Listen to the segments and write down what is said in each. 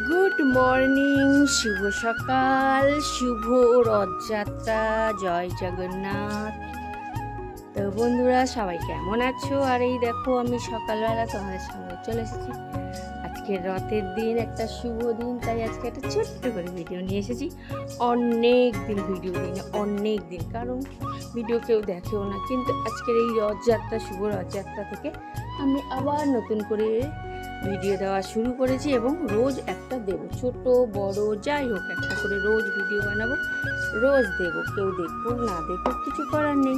Good morning, শুভ সকাল, শুভ রথযাত্রা, জয় জগন্নাথ। তো বন্ধুরা সবাই কেমন আছো? আর এই দেখো আমি সকালবেলা তোমাদের সঙ্গে চলে এসেছি। আজকে রথের দিন, একটা শুভ দিন, তাই আজকে একটা ছোট্ট করে ভিডিও নিয়ে এসেছি। অনেক দিন ভিডিও দিই না, অনেক দিন, কারণ ভিডিও কেউ দেখেও না, কিন্তু আজকের এই রথযাত্রা, শুভ রথযাত্রা থেকে আমি আবার নতুন করে ভিডিও দেওয়া শুরু করেছি এবং রোজ একটা দেবো, ছোট বড় যাই হোক একটা করে রোজ ভিডিও বানাবো, রোজ দেবো। কেউ দেখুক না দেখুক কিছু করার নেই,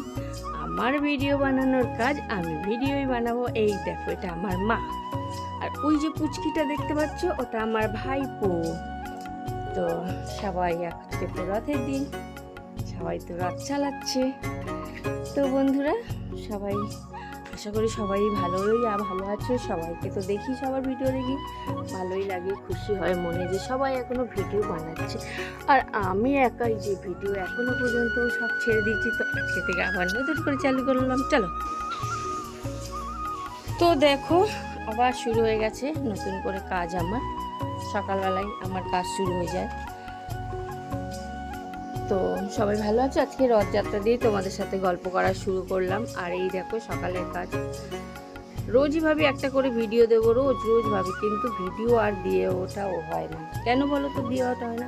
আমার ভিডিও বানানোর কাজ, আমি ভিডিওই বানাবো। এই দেখো এটা আমার মা, আর ওই যে পুচকিটা দেখতে পাচ্ছ ওটা আমার ভাইপো। তো সবাই আজকে তো রথের দিন, সবাই তো রথ চালাচ্ছে। তো বন্ধুরা সবাই, আশা করি সবাই ভালো আছো। সবাইকে তো দেখি, সবার ভিডিও দেখি, ভালোই লাগে, খুশি হয় মনে যে সবাই এখনো ভিডিও বানাচ্ছে, আর আমি একাই যে ভিডিও এখনো পর্যন্ত সব ছেড়ে দিচ্ছি। তো আজকে থেকে আবার নতুন করে চালু করলাম, চলো। তো দেখো আবার শুরু হয়ে গেছে নতুন করে কাজ। আমার সকালবেলায় আমার কাজ শুরু হয়ে যায়। তো সবাই ভালো আছে? আজকে রথযাত্রা দিয়ে তোমাদের সাথে গল্প করা শুরু করলাম। আর এই দেখো সকালের কাজ, রোজই ভাবি একটা করে ভিডিও দেবো, রোজ ভাবি, কিন্তু ভিডিও আর দিয়ে ওঠাও হয় না। কেন বলো তো দিয়ে ওঠা হয় না?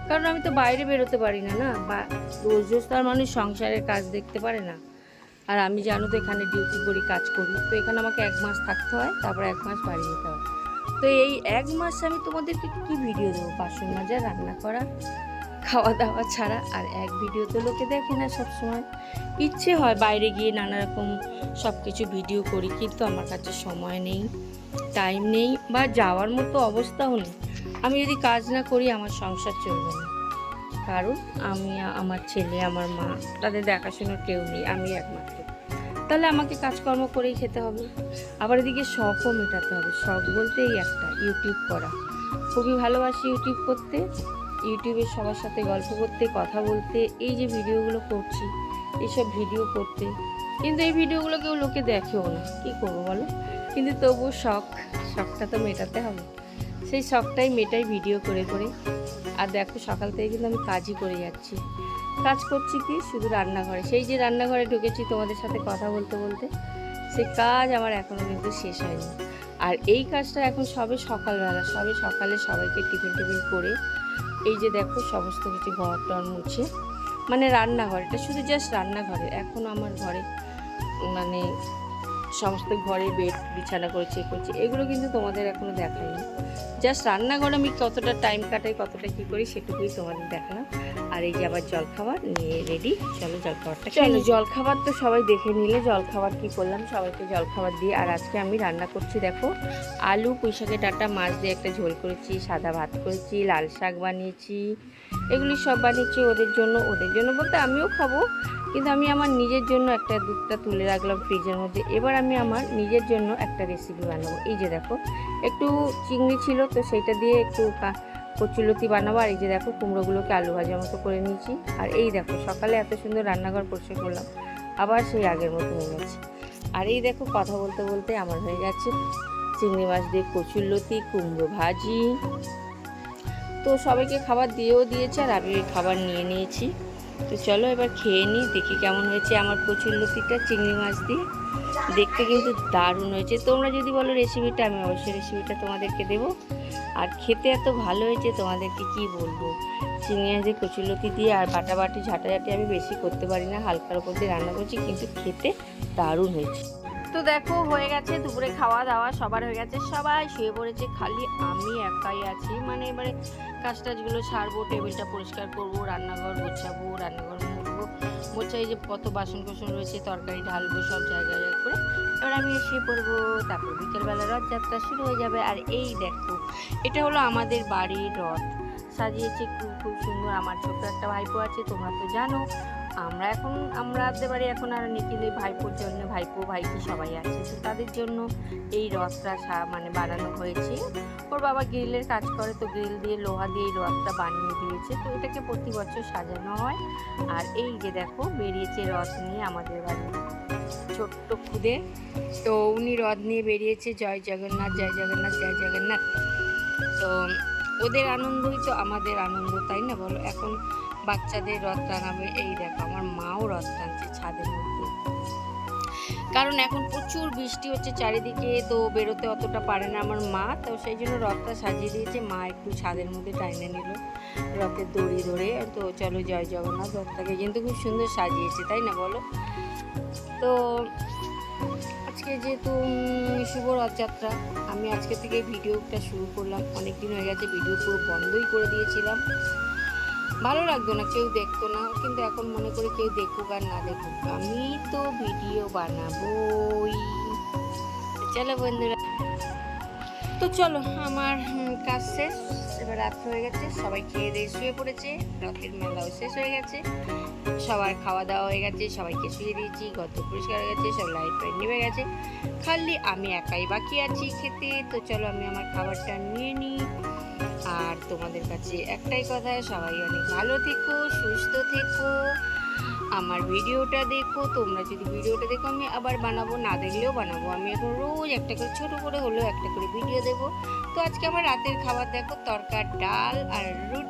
কারণ আমি তো বাইরে বেরোতে পারি না, বা রোজ তার মানুষ সংসারের কাজ দেখতে পারে না। আর আমি জানো তো এখানে ডিউটি করি, কাজ করি, তো এখানে আমাকে 1 মাস থাকতে হয়, তারপর 1 মাস বাড়ি যেতে হয়। তো এই 1 মাস আমি তোমাদেরকে কি ভিডিও দেবো? বাসন মাজা, রান্না করা, খাওয়া দাওয়া ছাড়া আর এক ভিডিও তো লোকে দেখে না সবসময়। ইচ্ছে হয় বাইরে গিয়ে নানা রকম সব কিছু ভিডিও করি, কিন্তু আমার কাছে সময় নেই, টাইম নেই, বা যাওয়ার মতো অবস্থাও নেই। আমি যদি কাজ না করি আমার সংসার চলবে না, কারণ আমি, আমার ছেলে, আমার মা, তাদের দেখাশোনার কেউ নেই, আমি একমাত্র। তাহলে আমাকে কাজকর্ম করেই খেতে হবে। আবার এদিকে শখও মেটাতে হবে। শখ বলতে এই একটা, ইউটিউব করা। খুবই ভালোবাসি ইউটিউব করতে, ইউটিউবে সবার সাথে গল্প করতে, কথা বলতে, এই যে ভিডিওগুলো করছি, এইসব ভিডিও করতে। কিন্তু এই ভিডিওগুলো কেউ লোকে দেখেও না, কী করবো বলো? কিন্তু তবুও শখটা তো মেটাতে হবে, সেই শখটাই মেটাই ভিডিও করে করে। আর দেখো সকাল থেকে কিন্তু আমি কাজই করে যাচ্ছি। কাজ করছি কি, শুধু রান্নাঘরে। সেই যে রান্নাঘরে ঢুকেছি তোমাদের সাথে কথা বলতে বলতে, সেই কাজ আমার এখনও কিন্তু শেষ হয়নি। আর এই কাজটা এখন সবে সকালবেলা, সকালে সবাইকে টিফিন করে, এই যে দেখো সমস্ত কিছু ঘর টর মুছে, মানে রান্নাঘর, এটা শুধু জাস্ট রান্নাঘরে। এখনও আমার ঘরে মানে সমস্ত ঘরে বেড বিছানা করেছি, এগুলো কিন্তু তোমাদের এখনও দেখাইনি। জাস্ট রান্নাঘরে আমি কতটা টাইম কাটাই, কতটা কী করি, সেটুকুই তোমাদের দেখালাম। আর এই যে আবার জলখাবার নিয়ে রেডি, চলো জলখাবারটা চলো। জলখাবার তো সবাই দেখে নিলে, জলখাবার কী করলাম, সবাইকে জলখাবার দিয়ে। আর আজকে আমি রান্না করছি দেখো, আলু, পুঁইশাকের ডাঁটা, মাছ দিয়ে একটা ঝোল করেছি, সাদা ভাত করেছি, লাল শাক বানিয়েছি, এগুলি সব বানিয়েছি ওদের জন্য বলতে আমিও খাবো, কিন্তু আমি আমার নিজের জন্য একটা দুধটা তুলে রাখলাম ফ্রিজের মধ্যে। এবার আমি আমার নিজের জন্য একটা রেসিপি বানাবো। এই যে দেখো একটু চিংড়ি ছিল, তো সেইটা দিয়ে একটু কচুলতি বানাবো। আর এই যে দেখো কুমড়োগুলোকে আলু ভাজার মতো করে নিয়েছি। আর এই দেখো সকালে এত সুন্দর রান্নাঘর পরিষ্কার করলাম, আবার সেই আগের মতো হয়ে গেছে। আর এই দেখো কথা বলতে বলতে আমার হয়ে গেছে চিংড়ি মাছ দিয়ে কচুলতি, কুমড়ো ভাজি। তো সবাইকে খাবার দিয়েও দিয়েছে, আর আমি খাবার নিয়ে নিয়েছি। তো চলো এবার খেয়ে নিই, দেখি কেমন হয়েছে আমার কচুরলতিটা চিংড়ি মাছ দিয়ে। দেখতে কিন্তু দারুণ হয়েছে। তোমরা যদি বলো রেসিপিটা, আমি অবশ্যই রেসিপিটা তোমাদেরকে দেবো। আর খেতে এত ভালো হয়েছে তোমাদেরকে কি বলবো। চিংড়ি মাছ দিয়ে কচুরলতি দিয়ে, আর বাটাবাটি ঝাঁটাঝাটি আমি বেশি করতে পারি না, হালকার উপর দিয়ে রান্না করছি, কিন্তু খেতে দারুণ হয়েছে। তো দেখো হয়ে গেছে দুপুরে খাওয়া দাওয়া, সবার হয়ে গেছে, সবাই শুয়ে পড়েছে, খালি আমি একাই আছি। মানে এবারে কাজটাজগুলো সারবো, টেবিলটা পরিষ্কার করবো, রান্নাঘর গোছাবো, রান্নাঘর মুছবো, মোছাই যে কত বাসন কোসন রয়েছে, তরকারি ঢালবো, সব জায়গায় করে এবার আমি শুয়ে পড়বো। তারপর বিকেলবেলা রথযাত্রা শুরু হয়ে যাবে। আর এই দেখো এটা হলো আমাদের বাড়ির রথ, সাজিয়েছে খুব সুন্দর। আমার ছোট্ট একটা ভাইপো আছে, তোমরা তো জানো আমাদের বাড়ি এখন আর নেই, কিন্তু ভাইপোর জন্য, ভাইপো ভাইপি সবাই আছে, তো তাদের জন্য এই রথটা মানে বানানো হয়েছে। ওর বাবা গ্রিলের কাজ করে, তো গ্রিল দিয়ে লোহা দিয়ে এই রথটা বানিয়ে দিয়েছে। তো এটাকে প্রতি বছর সাজানো হয়। আর এই যে দেখো বেরিয়েছে রথ নিয়ে আমাদের বাড়ি ছোট্ট খুদে, তো উনি রথ নিয়ে বেরিয়েছে, জয় জগন্নাথ, জয় জগন্নাথ, জয় জগন্নাথ। তো ওদের আনন্দই তো আমাদের আনন্দ, তাই না বলো? এখন বাচ্চাদের রথ টাঙাবে, এই দেখো আমার মাও রথ টানছে ছাদের মধ্যে, কারণ এখন প্রচুর বৃষ্টি হচ্ছে চারিদিকে, তো বেরোতে অতটা পারে না আমার মা, তো সেই জন্য রথটা সাজিয়ে দিয়েছে। মা একটু ছাদের মধ্যে টাইনে নিল রথের দড়ি ধরে। তো চলো জয় জগন্নাথ, রথটাকে কিন্তু খুব সুন্দর সাজিয়েছে, তাই না বলো? তো আজকে যেহেতু শুভ রথযাত্রা, আমি আজকে থেকে ভিডিওটা শুরু করলাম। অনেক দিন হয়ে গেছে ভিডিও পুরো বন্ধই করে দিয়েছিলাম, ভালো লাগতো না, কেউ দেখতো না, কিন্তু এখন মনে করি কেউ দেখুক আর না দেখুক, আমি তো ভিডিও বানাবোই। চলো বন্ধুরা, তো চলো আমার কাজ শেষ, এবার রাত হয়ে গেছে, সবাই খেয়ে দিয়ে শুয়ে পড়েছে, রথের মেলাও শেষ হয়ে গেছে, সবার খাওয়া দাওয়া হয়ে গেছে, সবাইকে শুয়ে দিয়েছি, ঘর তো পরিষ্কার হয়ে গেছে, সব লাইট ফাইট নিভে গেছে, খালি আমি একাই বাকি আছি খেতে। তো চলো আমি আমার খাবারটা নিয়ে নিই। আর তোমাদের কাছে একটাই কথা, সবাই অনেক ভালো থেকো, সুস্থ থেকো, আমার ভিডিওটা দেখো। তোমরা যদি ভিডিওটা দেখো, আমি আবার বানাবো, না দেখলেও বানাবো, আমি এখন রোজ একটা করে ছোট করে হলেও একটা করে ভিডিও দেবো। তো আজকে আমার রাতের খাবার দেখো, তরকার ডাল আর রুটি।